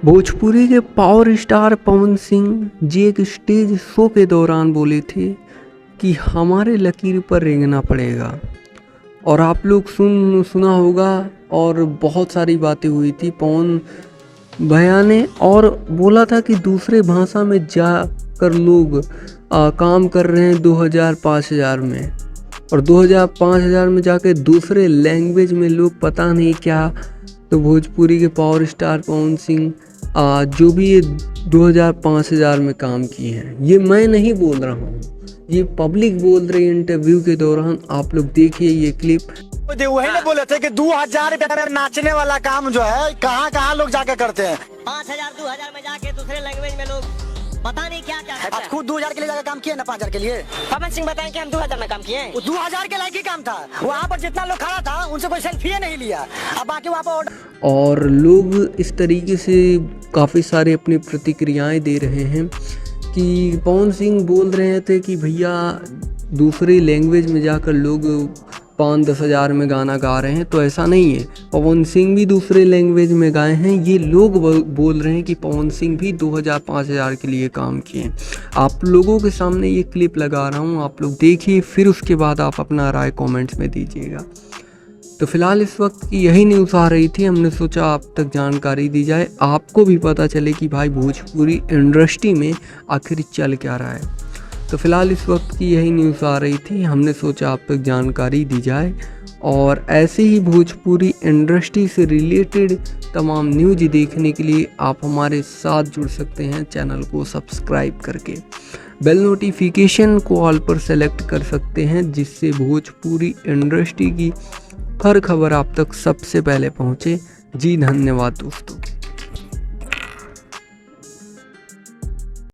भोजपुरी के power star Pawan Singh ji एक stage show के दौरान बोले थे कि हमारे लकीर पर रेंगना पड़ेगा। और आप लोग सुना होगा और बहुत सारी बातें हुई थी पवन भैया ने, और बोला था कि दूसरे भाषा में जाकर लोग काम कर रहे हैं 2000-5000 में, और 2000-5000 में जाकर दूसरे लैंग्वेज में लोग पता नहीं क्या। तो भोजपुरी के पावर स्टार पवन सिंह जो भी ये 2000-5000 में काम किए हैं, ये मैं नहीं बोल रहा हूँ, ये पब्लिक बोल रही है इंटरव्यू के दौरान। आप लोग देखिए ये क्लिप। वही ने बोले थे कि 2000 रुपये में नाचने वाला काम जो है कहाँ लोग जाके करते हैं। 5000-2000 में जाके दूसरे लैंग्वेज में लोग पता नहीं क्या क्या आज खुद 2000 के लिए जाकर काम किए ना 5000 के लिए। पवन सिंह बताएं कि हम 2000 में काम किए। 2000 के लायक ही काम था। वहाँ पर जितना लोग खड़ा था उनसे कोई सेल्फी नहीं लिया। अब बाकी वहाँ पर और लोग इस तरीके से काफ़ी सारे अपनी प्रतिक्रियाएं दे रहे हैं कि पवन सिंह बोल रहे थे कि भैया दूसरी लैंग्वेज में जाकर लोग 5-10 हज़ार में गाना गा रहे हैं। तो ऐसा नहीं है, पवन सिंह भी दूसरे लैंग्वेज में गाए हैं। ये लोग बोल रहे हैं कि पवन सिंह भी 2000-5000 के लिए काम किए। आप लोगों के सामने ये क्लिप लगा रहा हूँ, आप लोग देखिए, फिर उसके बाद आप अपना राय कमेंट्स में दीजिएगा। तो फिलहाल इस वक्त की यही न्यूज़ आ रही थी, हमने सोचा आप तक जानकारी दी जाए, आपको भी पता चले कि भाई भोजपुरी इंडस्ट्री में आखिर चल क्या रहा है। तो फिलहाल इस वक्त की यही न्यूज़ आ रही थी, हमने सोचा आप तक जानकारी दी जाए। और ऐसे ही भोजपुरी इंडस्ट्री से रिलेटेड तमाम न्यूज़ देखने के लिए आप हमारे साथ जुड़ सकते हैं चैनल को सब्सक्राइब करके। बेल नोटिफिकेशन को ऑल पर सेलेक्ट कर सकते हैं, जिससे भोजपुरी इंडस्ट्री की हर खबर आप तक सबसे पहले पहुंचे। जी धन्यवाद दोस्तों।